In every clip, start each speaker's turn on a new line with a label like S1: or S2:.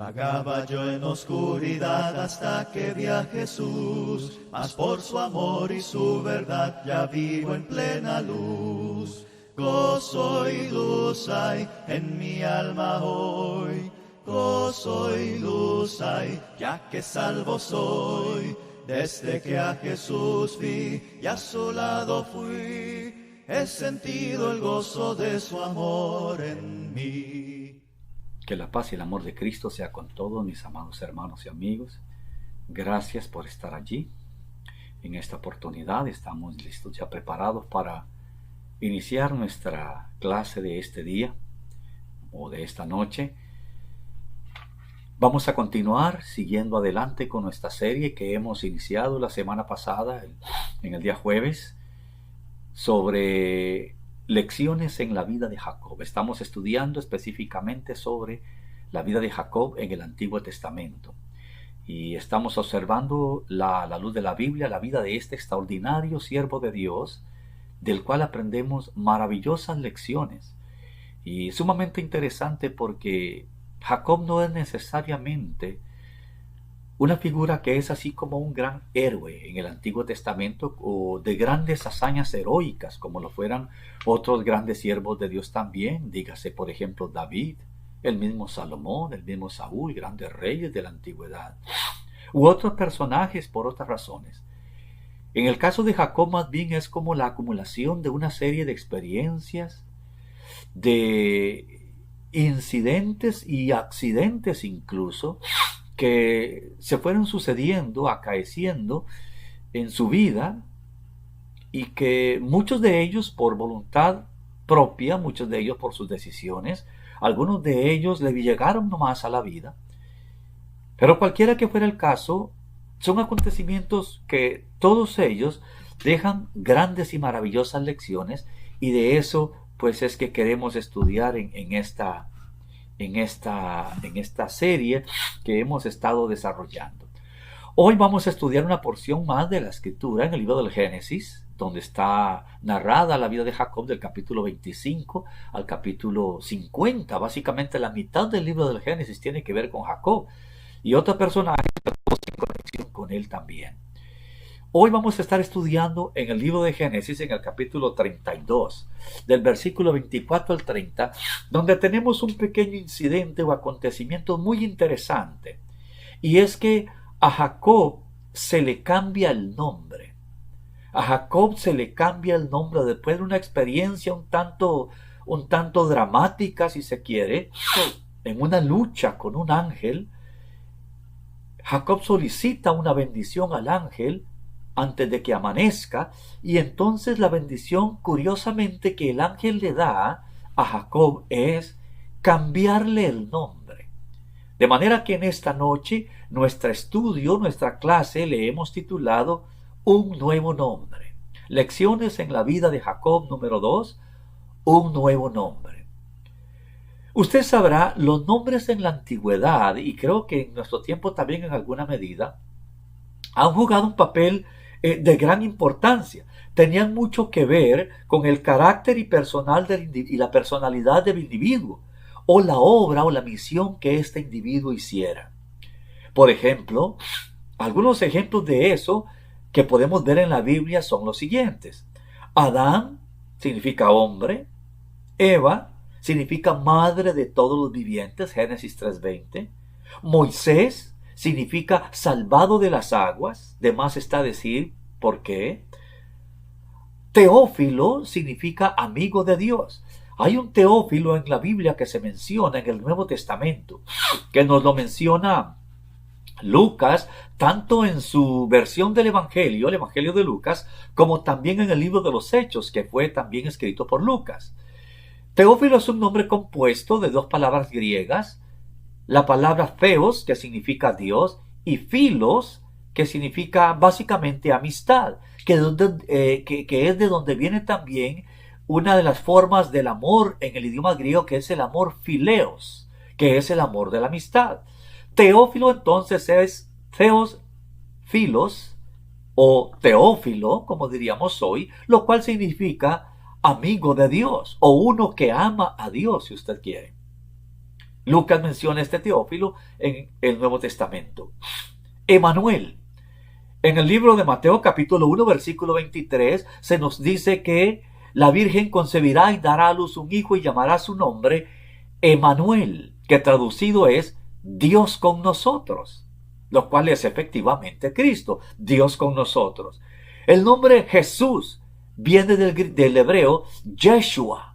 S1: Vagaba yo en oscuridad hasta que vi a Jesús, mas por su amor y su verdad ya vivo en plena luz. Gozo y luz hay en mi alma hoy, gozo y luz hay, ya que salvo soy. Desde que a Jesús vi y a su lado fui, he sentido el gozo de su amor en mí.
S2: Que la paz y el amor de Cristo sea con todos mis amados hermanos y amigos. Gracias por estar allí. En esta oportunidad estamos listos, ya preparados para iniciar nuestra clase de este día o de esta noche. Vamos a continuar siguiendo adelante con nuestra serie que hemos iniciado la semana pasada, en el día jueves, sobre lecciones en la vida de Jacob. Estamos estudiando específicamente sobre la vida de Jacob en el Antiguo Testamento. Y estamos observando la luz de la Biblia, la vida de este extraordinario siervo de Dios, del cual aprendemos maravillosas lecciones. Y sumamente interesante porque Jacob no es necesariamente una figura que es así como un gran héroe en el Antiguo Testamento o de grandes hazañas heroicas como lo fueran otros grandes siervos de Dios también. Dígase por ejemplo David, el mismo Salomón, el mismo Saúl, grandes reyes de la antigüedad. U otros personajes por otras razones. En el caso de Jacob más bien es como la acumulación de una serie de experiencias, de incidentes y accidentes incluso, que se fueron sucediendo, acaeciendo en su vida y que muchos de ellos por voluntad propia, muchos de ellos por sus decisiones, algunos de ellos le llegaron nomás a la vida. Pero cualquiera que fuera el caso, son acontecimientos que todos ellos dejan grandes y maravillosas lecciones, y de eso pues es que queremos estudiar en esta serie que hemos estado desarrollando. Hoy vamos a estudiar una porción más de la escritura en el libro del Génesis, donde está narrada la vida de Jacob del capítulo 25 al capítulo 50. Básicamente la mitad del libro del Génesis tiene que ver con Jacob y otros personajes en conexión con él también. Hoy vamos a estar estudiando en el libro de Génesis, en el capítulo 32, del versículo 24 al 30, donde tenemos un pequeño incidente o acontecimiento muy interesante. Y es que a Jacob se le cambia el nombre. A Jacob se le cambia el nombre después de una experiencia un tanto dramática, si se quiere, en una lucha con un ángel. Jacob solicita una bendición al ángel antes de que amanezca, y entonces la bendición, curiosamente, que el ángel le da a Jacob es cambiarle el nombre. De manera que en esta noche, nuestra clase le hemos titulado Un nuevo nombre. Lecciones en la vida de Jacob número 2, un nuevo nombre. Usted sabrá, los nombres en la antigüedad, y creo que en nuestro tiempo también en alguna medida, han jugado un papel de gran importancia. Tenían mucho que ver con el carácter y la personalidad del individuo, o la obra o la misión que este individuo hiciera. Por ejemplo, algunos ejemplos de eso que podemos ver en la Biblia son los siguientes. Adán significa hombre, Eva significa madre de todos los vivientes, Génesis 3:20. Moisés significa salvado de las aguas, de más está decir por qué. Teófilo significa amigo de Dios. Hay un Teófilo en la Biblia que se menciona en el Nuevo Testamento, que nos lo menciona Lucas, tanto en su versión del Evangelio, el Evangelio de Lucas, como también en el libro de los Hechos, que fue también escrito por Lucas. Teófilo es un nombre compuesto de dos palabras griegas, la palabra theos, que significa Dios, y philos, que significa básicamente amistad, que es de donde viene también una de las formas del amor en el idioma griego, que es el amor phileos, que es el amor de la amistad. Teófilo entonces es theos, philos, o Teófilo, como diríamos hoy, lo cual significa amigo de Dios, o uno que ama a Dios, si usted quiere. Lucas menciona este Teófilo en el Nuevo Testamento. Emanuel. En el libro de Mateo capítulo 1 versículo 23 se nos dice que la Virgen concebirá y dará a luz un hijo y llamará su nombre Emanuel, que traducido es Dios con nosotros, lo cual es efectivamente Cristo, Dios con nosotros. El nombre Jesús viene del hebreo Yeshua,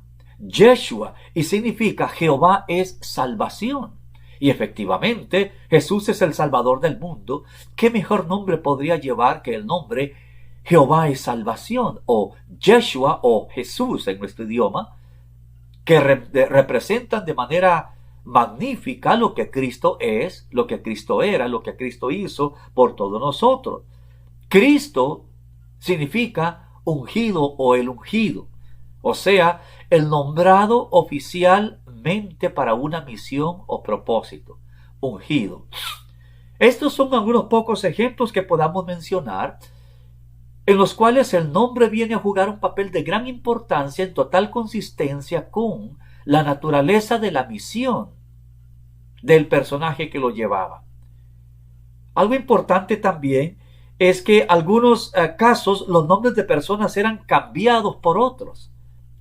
S2: y significa Jehová es salvación. Y efectivamente, Jesús es el Salvador del mundo. ¿Qué mejor nombre podría llevar que el nombre Jehová es salvación, o Yeshua, o Jesús en nuestro idioma, que representan de manera magnífica lo que Cristo es, lo que Cristo era, lo que Cristo hizo por todos nosotros? Cristo significa ungido o el ungido, o sea, el nombrado oficialmente para una misión o propósito, ungido. Estos son algunos pocos ejemplos que podamos mencionar en los cuales el nombre viene a jugar un papel de gran importancia en total consistencia con la naturaleza de la misión del personaje que lo llevaba. Algo importante también es que en algunos casos los nombres de personas eran cambiados por otros,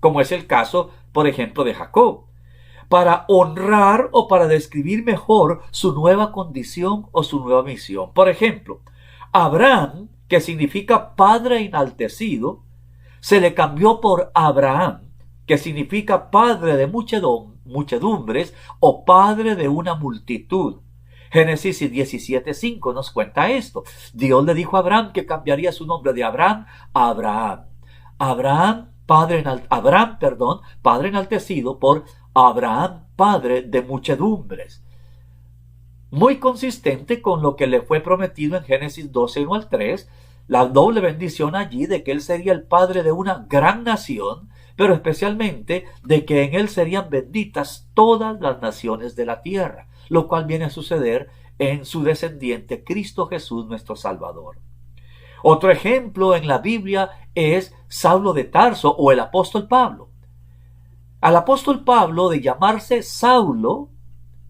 S2: como es el caso, por ejemplo, de Jacob, para honrar o para describir mejor su nueva condición o su nueva misión. Por ejemplo, Abraham, que significa padre enaltecido, se le cambió por Abraham, que significa padre de muchedumbres o padre de una multitud. Génesis 17:5 nos cuenta esto. Dios le dijo a Abraham que cambiaría su nombre de Abraham a Abraham. Padre enaltecido por Abraham, padre de muchedumbres. Muy consistente con lo que le fue prometido en Génesis 12:1-3, la doble bendición allí de que él sería el padre de una gran nación, pero especialmente de que en él serían benditas todas las naciones de la tierra, lo cual viene a suceder en su descendiente Cristo Jesús nuestro Salvador. Otro ejemplo en la Biblia es Saulo de Tarso o el apóstol Pablo. Al apóstol Pablo, de llamarse Saulo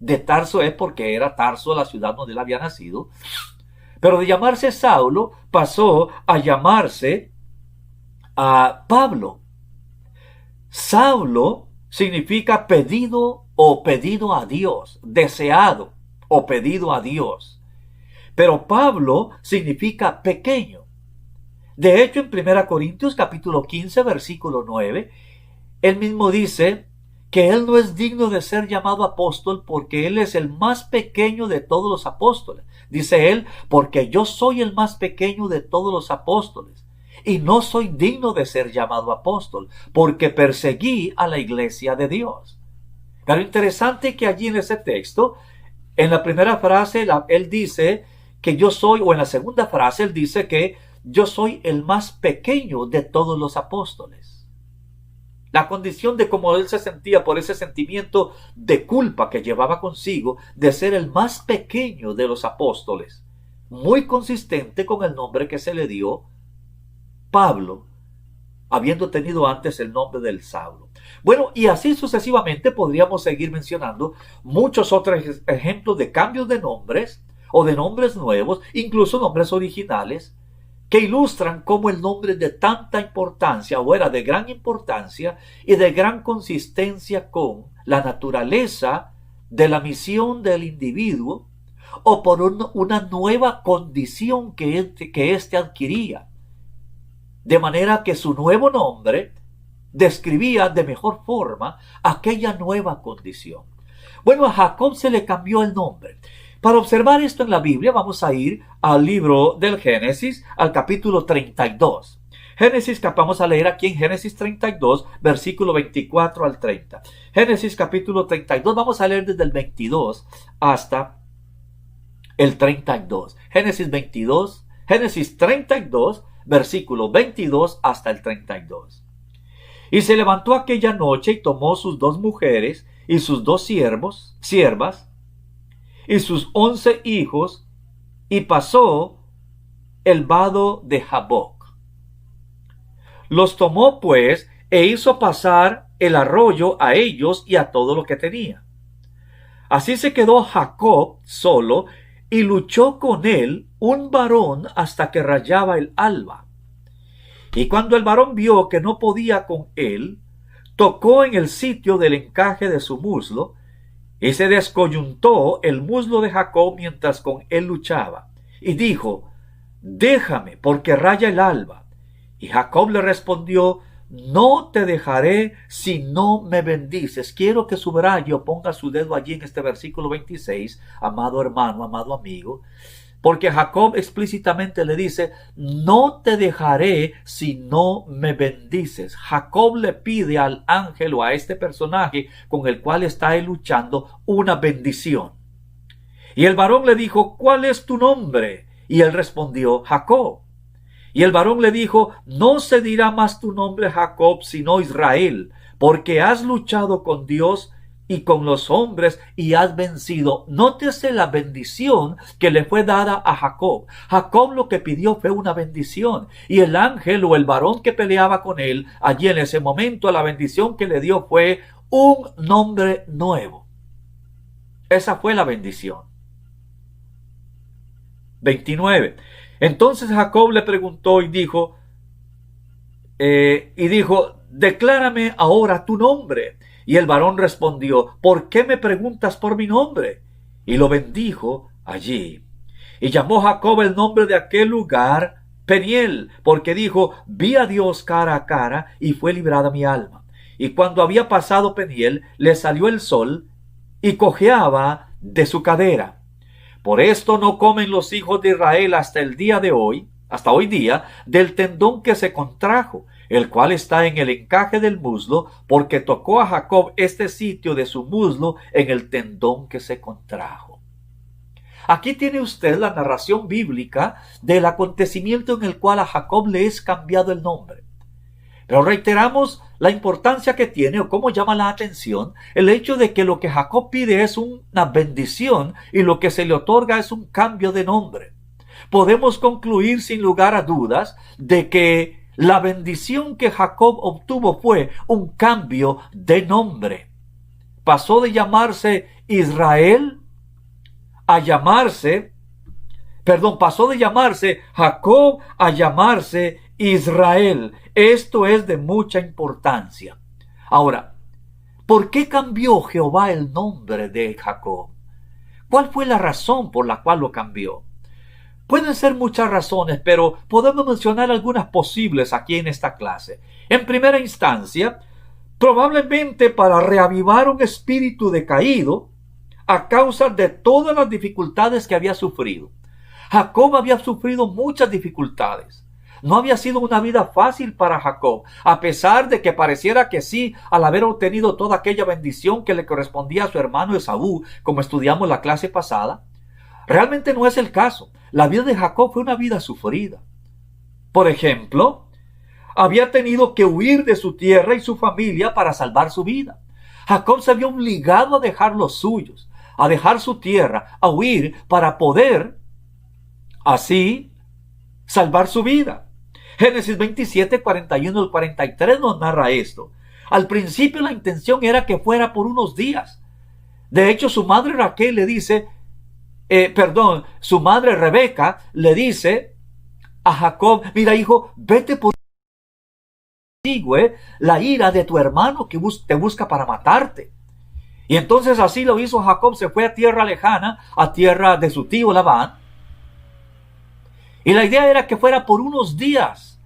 S2: de Tarso, es porque era Tarso la ciudad donde él había nacido, pero de llamarse Saulo pasó a llamarse a Pablo. Saulo significa pedido o pedido a Dios, deseado o pedido a Dios. Pero Pablo significa pequeño. De hecho, en 1 Corintios capítulo 15, versículo 9, él mismo dice que él no es digno de ser llamado apóstol porque él es el más pequeño de todos los apóstoles. Dice él, porque yo soy el más pequeño de todos los apóstoles y no soy digno de ser llamado apóstol porque perseguí a la iglesia de Dios. Pero interesante que allí en ese texto, en la primera frase, él dice que yo soy, o en la segunda frase, él dice que yo soy el más pequeño de todos los apóstoles. La condición de cómo él se sentía por ese sentimiento de culpa que llevaba consigo de ser el más pequeño de los apóstoles, muy consistente con el nombre que se le dio Pablo, habiendo tenido antes el nombre del Saulo. Bueno, y así sucesivamente podríamos seguir mencionando muchos otros ejemplos de cambios de nombres o de nombres nuevos, incluso nombres originales, que ilustran cómo el nombre es de tanta importancia o era de gran importancia y de gran consistencia con la naturaleza de la misión del individuo o por una nueva condición que éste adquiría. De manera que su nuevo nombre describía de mejor forma aquella nueva condición. Bueno, a Jacob se le cambió el nombre. Para observar esto en la Biblia vamos a ir al libro del Génesis, al capítulo 32. Vamos a leer aquí en Génesis 32, versículo 24 al 30. Génesis capítulo 32, vamos a leer desde el 22 hasta el 32. Génesis 32, versículo 22 hasta el 32. Y se levantó aquella noche y tomó sus 2 mujeres y sus 2 siervas, y sus 11 hijos, y pasó el vado de Jaboc. Los tomó pues, e hizo pasar el arroyo a ellos y a todo lo que tenía. Así se quedó Jacob solo y luchó con él un varón hasta que rayaba el alba. Y cuando el varón vio que no podía con él, tocó en el sitio del encaje de su muslo, y se descoyuntó el muslo de Jacob mientras con él luchaba. Y dijo: déjame, porque raya el alba. Y Jacob le respondió: no te dejaré si no me bendices. Quiero que subraye o ponga su dedo allí en este versículo 26, amado hermano, amado amigo, porque Jacob explícitamente le dice: no te dejaré si no me bendices. Jacob le pide al ángel o a este personaje con el cual está él luchando una bendición. Y el varón le dijo: ¿cuál es tu nombre? Y él respondió: Jacob. Y el varón le dijo: no se dirá más tu nombre Jacob, sino Israel, porque has luchado con Dios y con los hombres y has vencido. Nótese la bendición que le fue dada a Jacob. Jacob lo que pidió fue una bendición, y el ángel o el varón que peleaba con él allí en ese momento, la bendición que le dio fue un nombre nuevo. Esa fue la bendición. 29. Entonces Jacob le preguntó y dijo, declárame ahora tu nombre. Y el varón respondió: ¿por qué me preguntas por mi nombre? Y lo bendijo allí. Y llamó Jacob el nombre de aquel lugar Peniel, porque dijo: vi a Dios cara a cara y fue librada mi alma. Y cuando había pasado Peniel, le salió el sol y cojeaba de su cadera. Por esto no comen los hijos de Israel hasta el día de hoy, hasta hoy día, del tendón que se contrajo, el cual está en el encaje del muslo, porque tocó a Jacob este sitio de su muslo en el tendón que se contrajo. Aquí tiene usted la narración bíblica del acontecimiento en el cual a Jacob le es cambiado el nombre. Pero reiteramos la importancia que tiene, o cómo llama la atención, el hecho de que lo que Jacob pide es una bendición y lo que se le otorga es un cambio de nombre. Podemos concluir sin lugar a dudas de que la bendición que Jacob obtuvo fue un cambio de nombre. Pasó de llamarse Israel a llamarse, pasó de llamarse Jacob a llamarse Israel. Esto es de mucha importancia. Ahora, ¿por qué cambió Jehová el nombre de Jacob? ¿Cuál fue la razón por la cual lo cambió? Pueden ser muchas razones, pero podemos mencionar algunas posibles aquí en esta clase. En primera instancia, probablemente para reavivar un espíritu decaído a causa de todas las dificultades que había sufrido. Jacob había sufrido muchas dificultades. No había sido una vida fácil para Jacob, a pesar de que pareciera que sí, al haber obtenido toda aquella bendición que le correspondía a su hermano Esaú, como estudiamos la clase pasada. Realmente no es el caso. La vida de Jacob fue una vida sufrida. Por ejemplo, había tenido que huir de su tierra y su familia para salvar su vida. Jacob se había obligado a dejar los suyos, a dejar su tierra, a huir para poder así salvar su vida. Génesis 27, 41 al 43 nos narra esto. Al principio la intención era que fuera por unos días. De hecho, su madre Raquel le dice, su madre Rebeca le dice a Jacob: mira, hijo, vete por la ira de tu hermano que te busca para matarte. Y entonces así lo hizo Jacob, se fue a tierra lejana, a tierra de su tío Labán. Y la idea era que fuera por unos días.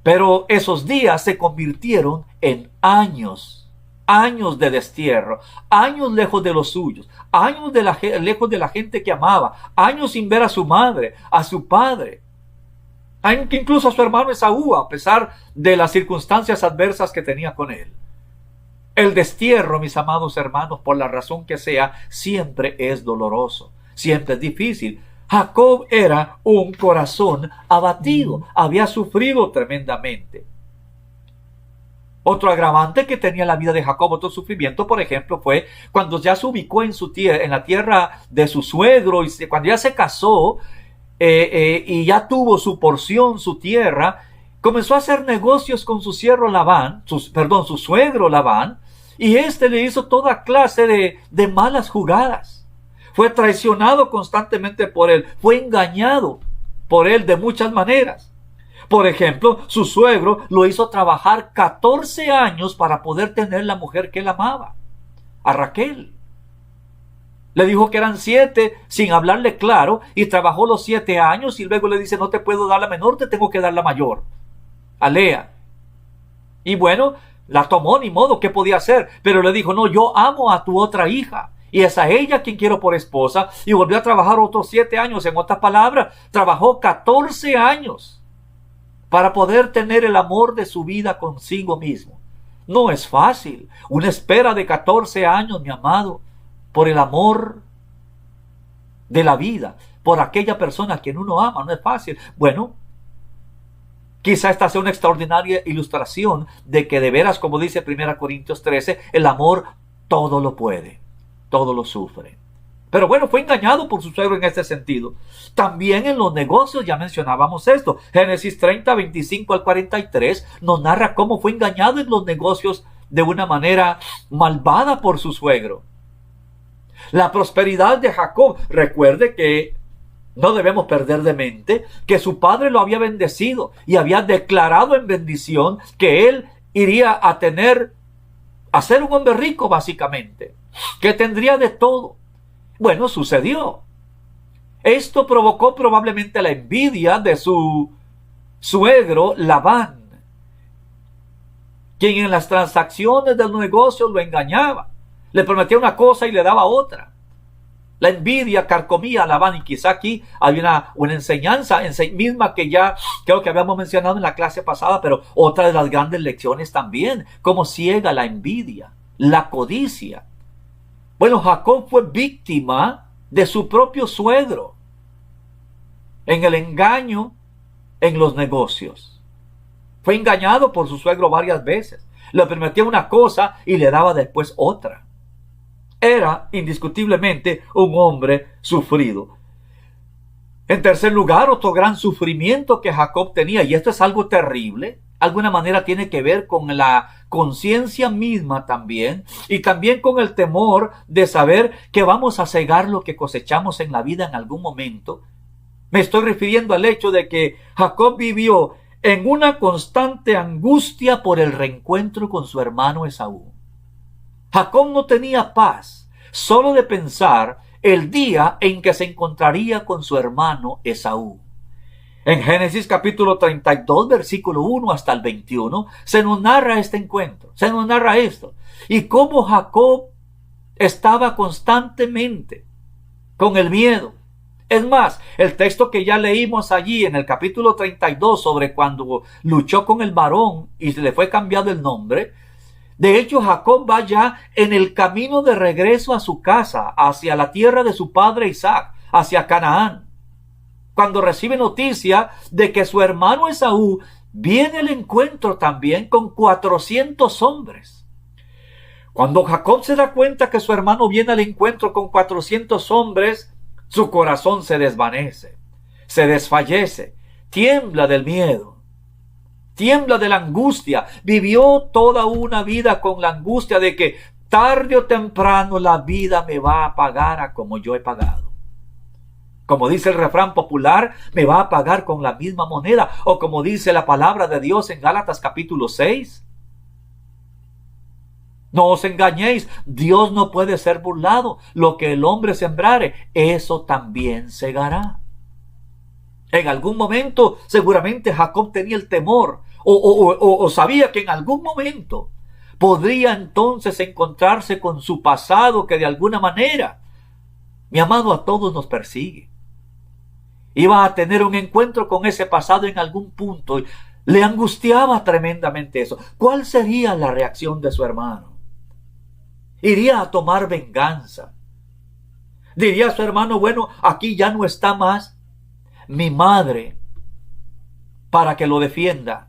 S2: Pero esos días se convirtieron en años. Años de destierro. Años lejos de los suyos. Años lejos de la gente que amaba. Años sin ver a su madre, a su padre. Incluso a su hermano Esaú, a pesar de las circunstancias adversas que tenía con él. El destierro, mis amados hermanos, por la razón que sea, siempre es doloroso. Siempre es difícil. Jacob era un corazón abatido, había sufrido tremendamente. Otro agravante que tenía la vida de Jacob, otro sufrimiento, por ejemplo, fue cuando ya se ubicó en la tierra de su suegro, y cuando ya se casó y ya tuvo su porción, su tierra, comenzó a hacer negocios con su suegro Labán, Y este le hizo toda clase de malas jugadas. Fue traicionado constantemente por él. Fue engañado por él de muchas maneras. Por ejemplo, su suegro lo hizo trabajar 14 años para poder tener la mujer que él amaba, a Raquel. Le dijo que eran 7 sin hablarle claro y trabajó los 7 años y luego le dice: no te puedo dar la menor, te tengo que dar la mayor, a Lea. Y bueno, la tomó, ni modo, ¿qué podía hacer? Pero le dijo: no, yo amo a tu otra hija y es a ella quien quiero por esposa. Y volvió a trabajar otros 7 años. En otras palabras, trabajó 14 años para poder tener el amor de su vida consigo mismo. No es fácil. Una espera de 14 años, mi amado, por el amor de la vida, por aquella persona a quien uno ama, no es fácil. Bueno, quizá esta sea una extraordinaria ilustración de que de veras, como dice 1 Corintios 13, el amor todo lo puede, todo lo sufre. Pero bueno, fue engañado por su suegro en este sentido. También en los negocios, ya mencionábamos esto. Génesis 30, 25 al 43 nos narra cómo fue engañado en los negocios de una manera malvada por su suegro. La prosperidad de Jacob, recuerde que no debemos perder de mente que su padre lo había bendecido y había declarado en bendición que él iría a ser un hombre rico básicamente, que tendría de todo. Bueno, sucedió. Esto provocó probablemente la envidia de su suegro Labán, quien en las transacciones del negocio lo engañaba. Le prometía una cosa y le daba otra. La envidia carcomía a Labán, y quizá aquí hay una enseñanza en sí misma que ya creo que habíamos mencionado en la clase pasada, pero otra de las grandes lecciones también, cómo ciega la envidia, la codicia. Bueno, Jacob fue víctima de su propio suegro en el engaño en los negocios. Fue engañado por su suegro varias veces. Le prometía una cosa y le daba después otra. Era indiscutiblemente un hombre sufrido. En tercer lugar, otro gran sufrimiento que Jacob tenía, y esto es algo terrible, de alguna manera tiene que ver con la conciencia misma también, y también con el temor de saber que vamos a cegar lo que cosechamos en la vida en algún momento. Me estoy refiriendo al hecho de que Jacob vivió en una constante angustia por el reencuentro con su hermano Esaú. Jacob no tenía paz solo de pensar el día en que se encontraría con su hermano Esaú. En Génesis capítulo 32, versículo 1 hasta el 21, se nos narra este encuentro, se nos narra esto. Y cómo Jacob estaba constantemente con el miedo. Es más, el texto que ya leímos allí en el capítulo 32 sobre cuando luchó con el varón y se le fue cambiado el nombre. De hecho, Jacob va ya en el camino de regreso a su casa, hacia la tierra de su padre Isaac, hacia Canaán, cuando recibe noticia de que su hermano Esaú viene al encuentro también con 400 hombres. Cuando Jacob se da cuenta que su hermano viene al encuentro con 400 hombres, su corazón se desvanece, se desfallece, tiembla del miedo. Tiembla de la angustia. Vivió toda una vida con la angustia de que tarde o temprano la vida me va a pagar a como yo he pagado. Como dice el refrán popular, me va a pagar con la misma moneda. O como dice la palabra de Dios en Gálatas capítulo 6. No os engañéis, Dios no puede ser burlado. Lo que el hombre sembrare, eso también segará. En algún momento seguramente Jacob tenía el temor o sabía que en algún momento podría entonces encontrarse con su pasado que de alguna manera, mi amado, a todos nos persigue. Iba a tener un encuentro con ese pasado en algún punto. Le angustiaba tremendamente eso. ¿Cuál sería la reacción de su hermano? Iría a tomar venganza. Diría a su hermano: bueno, aquí ya no está más mi madre para que lo defienda.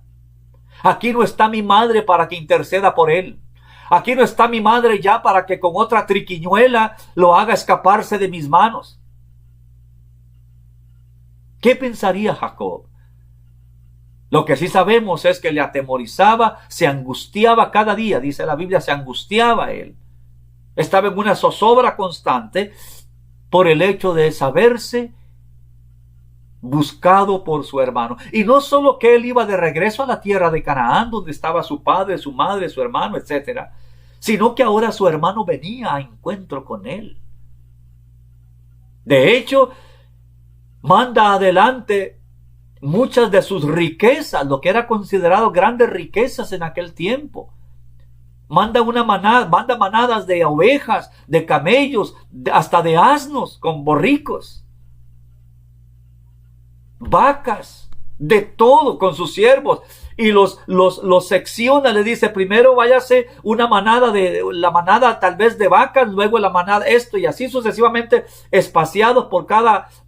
S2: Aquí no está mi madre para que interceda por él. Aquí no está mi madre ya para que con otra triquiñuela lo haga escaparse de mis manos. ¿Qué pensaría Jacob? Lo que sí sabemos es que le atemorizaba, se angustiaba cada día, dice la Biblia, se angustiaba él. Estaba en una zozobra constante por el hecho de saberse buscado por su hermano. Y no solo que él iba de regreso a la tierra de Canaán, donde estaba su padre, su madre, su hermano, etcétera, sino que ahora su hermano venía a encuentro con él. De hecho, manda adelante muchas de sus riquezas, lo que era considerado grandes riquezas en aquel tiempo. Manda manadas de ovejas, de camellos, hasta de asnos con borricos, vacas, de todo con sus siervos, y los secciona. Le dice: primero váyase la manada tal vez de vacas, luego la manada esto, y así sucesivamente, espaciados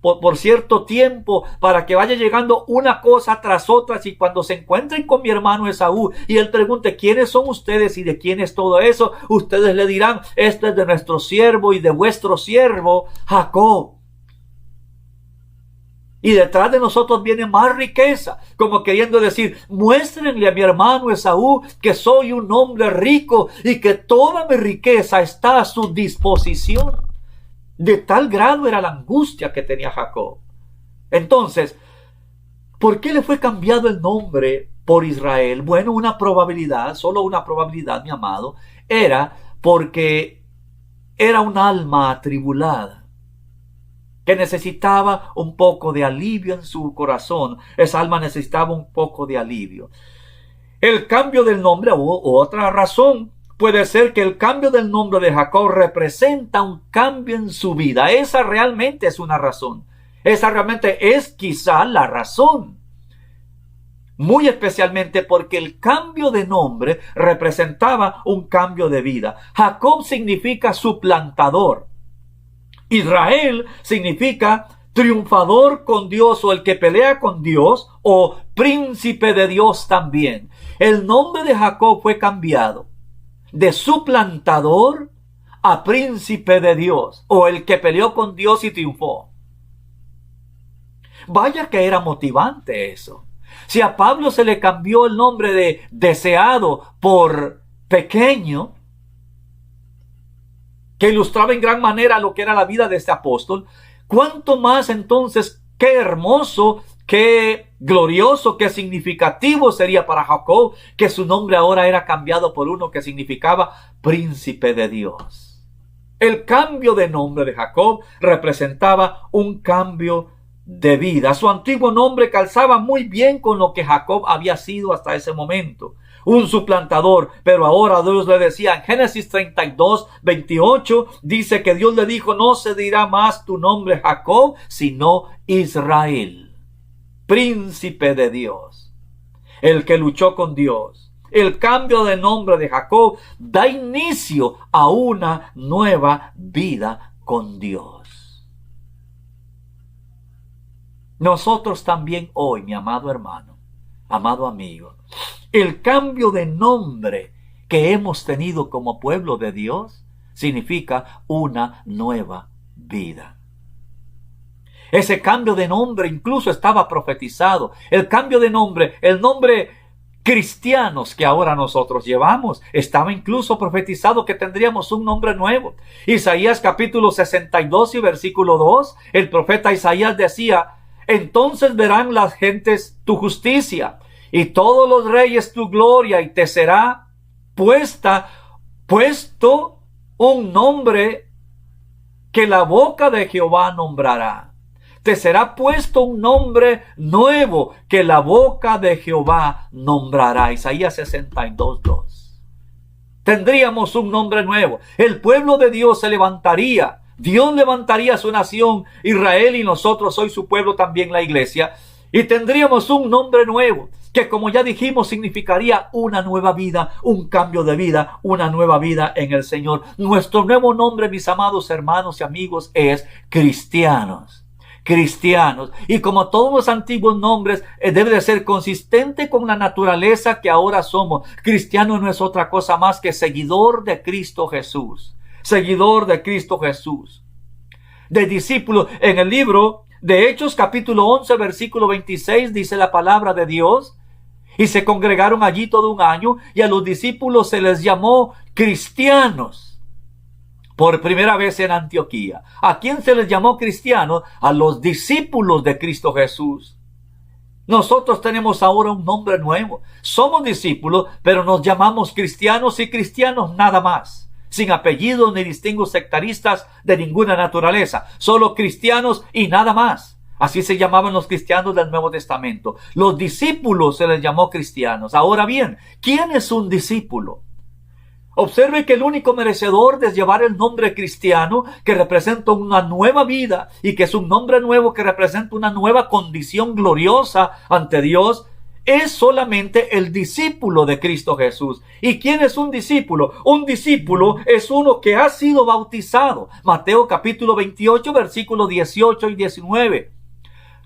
S2: por cierto tiempo, para que vaya llegando una cosa tras otra. Y cuando se encuentren con mi hermano Esaú y él pregunte: ¿quiénes son ustedes y de quién es todo eso?, ustedes le dirán: esto es de nuestro siervo y de vuestro siervo Jacob. Y detrás de nosotros viene más riqueza, como queriendo decir: muéstrenle a mi hermano Esaú que soy un hombre rico y que toda mi riqueza está a su disposición. De tal grado era la angustia que tenía Jacob. Entonces, ¿por qué le fue cambiado el nombre por Israel? Bueno, una probabilidad, solo una probabilidad, mi amado, era porque era un alma atribulada, que necesitaba un poco de alivio en su corazón. Esa alma necesitaba un poco de alivio. El cambio del nombre, o otra razón, puede ser que el cambio del nombre de Jacob representa un cambio en su vida. Esa realmente es una razón. Esa realmente es quizá la razón. Muy especialmente porque el cambio de nombre representaba un cambio de vida. Jacob significa suplantador. Israel significa triunfador con Dios, o el que pelea con Dios, o príncipe de Dios también. El nombre de Jacob fue cambiado de suplantador a príncipe de Dios, o el que peleó con Dios y triunfó. Vaya que era motivante eso. Si a Pablo se le cambió el nombre de deseado por pequeño, que ilustraba en gran manera lo que era la vida de este apóstol, ¿cuánto más entonces qué hermoso, qué glorioso, qué significativo sería para Jacob que su nombre ahora era cambiado por uno que significaba príncipe de Dios? El cambio de nombre de Jacob representaba un cambio de vida. Su antiguo nombre calzaba muy bien con lo que Jacob había sido hasta ese momento: un suplantador. Pero ahora Dios le decía en Génesis 32, 28, dice que Dios le dijo: no se dirá más tu nombre Jacob, sino Israel, príncipe de Dios, el que luchó con Dios. El cambio de nombre de Jacob da inicio a una nueva vida con Dios. Nosotros también hoy, mi amado hermano, amado amigo, el cambio de nombre que hemos tenido como pueblo de Dios significa una nueva vida. Ese cambio de nombre incluso estaba profetizado. El cambio de nombre, el nombre cristianos que ahora nosotros llevamos, estaba incluso profetizado que tendríamos un nombre nuevo. Isaías capítulo 62 y versículo 2, el profeta Isaías decía: entonces verán las gentes tu justicia y todos los reyes tu gloria, y te será puesto un nombre que la boca de Jehová nombrará. Te será puesto un nombre nuevo que la boca de Jehová nombrará. Isaías 62, 2. Tendríamos un nombre nuevo. El pueblo de Dios se levantaría. Dios levantaría su nación, Israel, y nosotros hoy su pueblo también, la iglesia. Y tendríamos un nombre nuevo, que como ya dijimos significaría una nueva vida, un cambio de vida, una nueva vida en el Señor. Nuestro nuevo nombre, mis amados hermanos y amigos, es cristianos. Cristianos. Y como todos los antiguos nombres, debe de ser consistente con la naturaleza que ahora somos. Cristiano no es otra cosa más que seguidor de Cristo Jesús. Seguidor de Cristo Jesús. De discípulo. En el libro de Hechos capítulo 11 versículo 26 dice la palabra de Dios Y se congregaron allí todo un año, y a los discípulos se les llamó cristianos. Por primera vez en Antioquía. ¿A quién se les llamó cristianos? A los discípulos de Cristo Jesús. Nosotros tenemos ahora un nombre nuevo. Somos discípulos, pero nos llamamos cristianos y cristianos nada más. Sin apellidos ni distingos sectaristas de ninguna naturaleza. Solo cristianos y nada más. Así se llamaban los cristianos del Nuevo Testamento. Los discípulos se les llamó cristianos. Ahora bien, ¿quién es un discípulo? Observe que el único merecedor de llevar el nombre cristiano, que representa una nueva vida y que es un nombre nuevo que representa una nueva condición gloriosa ante Dios, es solamente el discípulo de Cristo Jesús. ¿Y quién es un discípulo? Un discípulo es uno que ha sido bautizado. Mateo capítulo 28, versículos 18 y 19.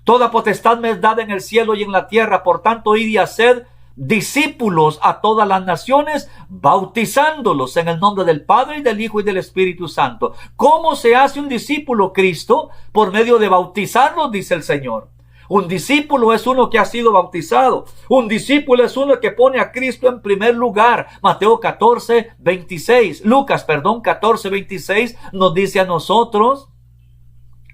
S2: Toda potestad me es dada en el cielo y en la tierra, por tanto id y haced discípulos a todas las naciones, bautizándolos en el nombre del Padre y del Hijo y del Espíritu Santo. ¿Cómo se hace un discípulo, Cristo? Por medio de bautizarlos, dice el Señor. Un discípulo es uno que ha sido bautizado. Un discípulo es uno que pone a Cristo en primer lugar. Mateo 14, 26. Lucas 14, 26 nos dice a nosotros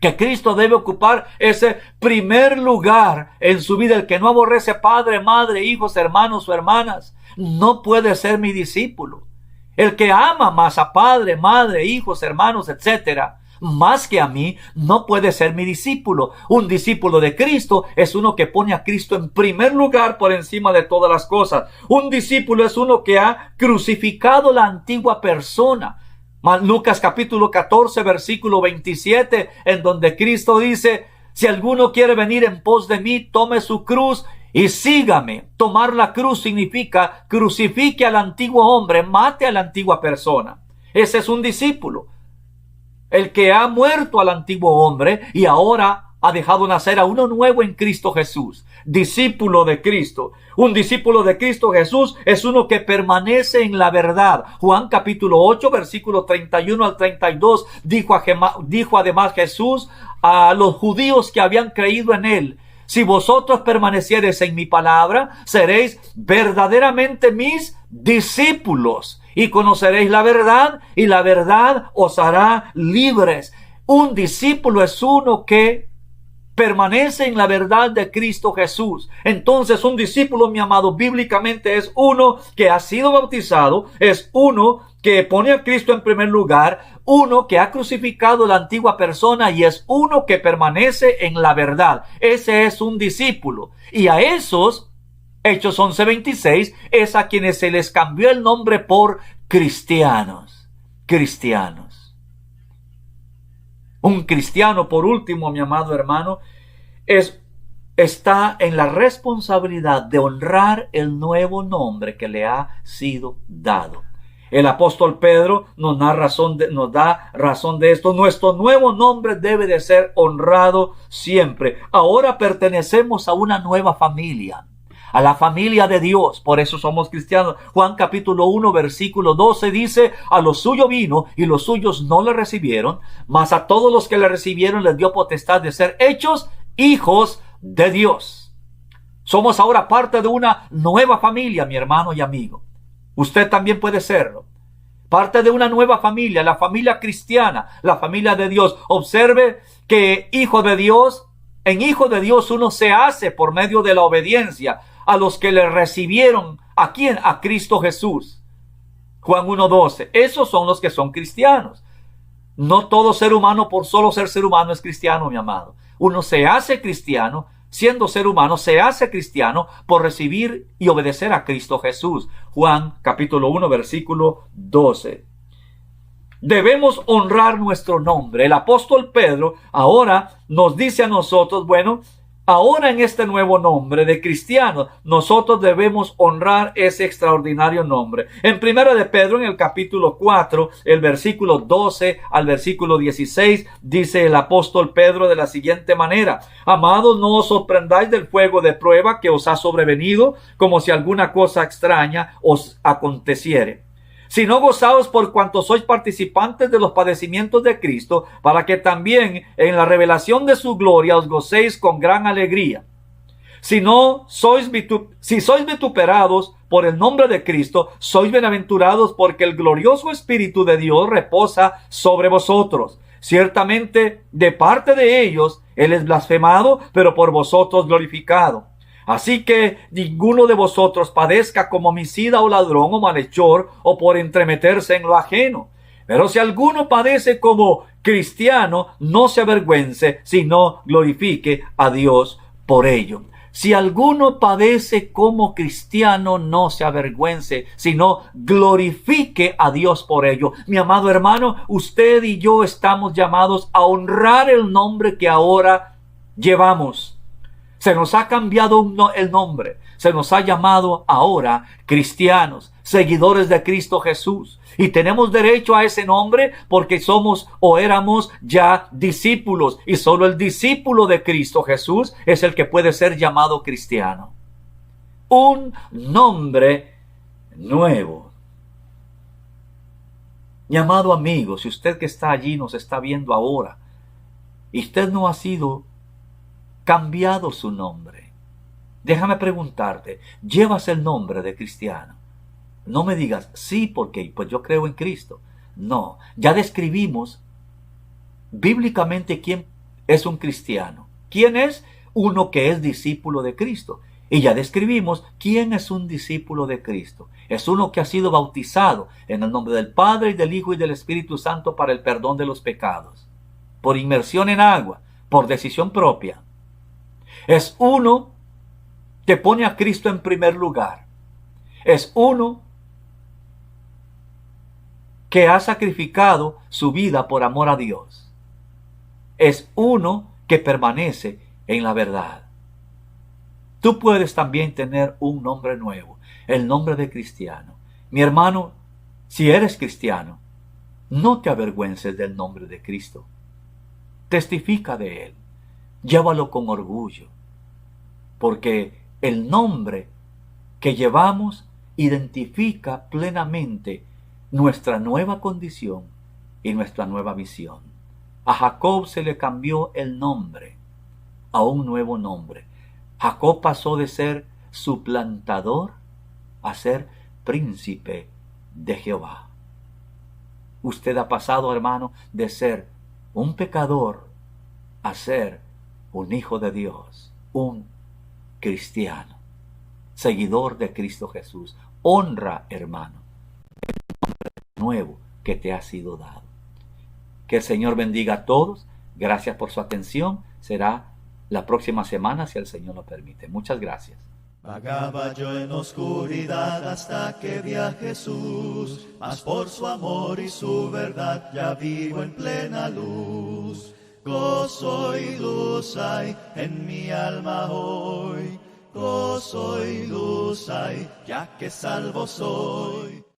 S2: que Cristo debe ocupar ese primer lugar en su vida. El que no aborrece padre, madre, hijos, hermanos o hermanas, no puede ser mi discípulo. El que ama más a padre, madre, hijos, hermanos, etcétera, más que a mí, no puede ser mi discípulo. Un discípulo de Cristo es uno que pone a Cristo en primer lugar por encima de todas las cosas. Un discípulo es uno que ha crucificado la antigua persona. Lucas capítulo 14, versículo 27, en donde Cristo dice: si alguno quiere venir en pos de mí, tome su cruz y sígame. Tomar la cruz significa crucifique al antiguo hombre, mate a la antigua persona. Ese es un discípulo. El que ha muerto al antiguo hombre y ahora ha dejado nacer a uno nuevo en Cristo Jesús. Discípulo de Cristo. Un discípulo de Cristo Jesús es uno que permanece en la verdad. Juan capítulo 8, versículo 31 al 32, dijo además Jesús a los judíos que habían creído en él: si vosotros permaneciereis en mi palabra, seréis verdaderamente mis discípulos y conoceréis la verdad, y la verdad os hará libres. Un discípulo es uno que permanece en la verdad de Cristo Jesús. Entonces, un discípulo, mi amado, bíblicamente es uno que ha sido bautizado, es uno que pone a Cristo en primer lugar, uno que ha crucificado la antigua persona y es uno que permanece en la verdad. Ese es un discípulo. Y a esos, Hechos 11:26, es a quienes se les cambió el nombre por cristianos. Cristianos. Un cristiano, por último, mi amado hermano, está en la responsabilidad de honrar el nuevo nombre que le ha sido dado. El apóstol Pedro nos da razón de esto. Nuestro nuevo nombre debe de ser honrado siempre. Ahora pertenecemos a una nueva familia, a la familia de Dios. Por eso somos cristianos. Juan capítulo 1, versículo 12 dice: a los suyos vino y los suyos no le recibieron, mas a todos los que le recibieron les dio potestad de ser hechos hijos de Dios. Somos ahora parte de una nueva familia, mi hermano y amigo. Usted también puede serlo. Parte de una nueva familia, la familia cristiana, la familia de Dios. Observe que hijo de Dios, en hijo de Dios uno se hace por medio de la obediencia a los que le recibieron. ¿A quién? A Cristo Jesús. Juan 1:12. Esos son los que son cristianos. No todo ser humano por solo ser humano es cristiano, mi amado. Uno se hace cristiano, siendo ser humano, se hace cristiano por recibir y obedecer a Cristo Jesús. Juan capítulo 1, versículo 12. Debemos honrar nuestro nombre. El apóstol Pedro ahora nos dice a nosotros, bueno, ahora en este nuevo nombre de cristiano, nosotros debemos honrar ese extraordinario nombre. En primera de Pedro, en el capítulo 4, el versículo 12 al versículo 16, dice el apóstol Pedro de la siguiente manera: amados, no os sorprendáis del fuego de prueba que os ha sobrevenido, como si alguna cosa extraña os aconteciere, sino gozaos por cuanto sois participantes de los padecimientos de Cristo, para que también en la revelación de su gloria os gocéis con gran alegría. Si sois vituperados por el nombre de Cristo, sois bienaventurados porque el glorioso Espíritu de Dios reposa sobre vosotros. Ciertamente, de parte de ellos, Él es blasfemado, pero por vosotros glorificado. Así que ninguno de vosotros padezca como homicida o ladrón o malhechor o por entremeterse en lo ajeno. Pero si alguno padece como cristiano, no se avergüence, sino glorifique a Dios por ello. Si alguno padece como cristiano, no se avergüence, sino glorifique a Dios por ello. Mi amado hermano, usted y yo estamos llamados a honrar el nombre que ahora llevamos. Se nos ha cambiado el nombre. Se nos ha llamado ahora cristianos, seguidores de Cristo Jesús. Y tenemos derecho a ese nombre porque somos o éramos ya discípulos. Y solo el discípulo de Cristo Jesús es el que puede ser llamado cristiano. Un nombre nuevo. Mi amado amigo, si usted que está allí nos está viendo ahora y usted no ha sido cambiado su nombre, déjame preguntarte, ¿llevas el nombre de cristiano? No me digas, sí, porque pues yo creo en Cristo. No, ya describimos bíblicamente quién es un cristiano. ¿Quién es? Uno que es discípulo de Cristo. Y ya describimos quién es un discípulo de Cristo. Es uno que ha sido bautizado en el nombre del Padre y del Hijo y del Espíritu Santo para el perdón de los pecados. Por inmersión en agua, por decisión propia. Es uno que pone a Cristo en primer lugar. Es uno que ha sacrificado su vida por amor a Dios. Es uno que permanece en la verdad. Tú puedes también tener un nombre nuevo, el nombre de cristiano. Mi hermano, si eres cristiano, no te avergüences del nombre de Cristo. Testifica de Él. Llévalo con orgullo, porque el nombre que llevamos identifica plenamente nuestra nueva condición y nuestra nueva visión. A Jacob se le cambió el nombre a un nuevo nombre. Jacob pasó de ser suplantador a ser príncipe de Jehová. Usted ha pasado, hermano, de ser un pecador a ser un hijo de Dios, un cristiano, seguidor de Cristo Jesús. Honra, hermano, nuevo que te ha sido dado. Que el Señor bendiga a todos. Gracias por su atención. Será la próxima semana si el Señor lo permite. Muchas gracias.
S1: Vagaba yo en oscuridad hasta que vi a Jesús, mas por su amor y su verdad ya vivo en plena luz. Gozo y luz hay en mi alma hoy, gozo y luz hay ya que salvo soy.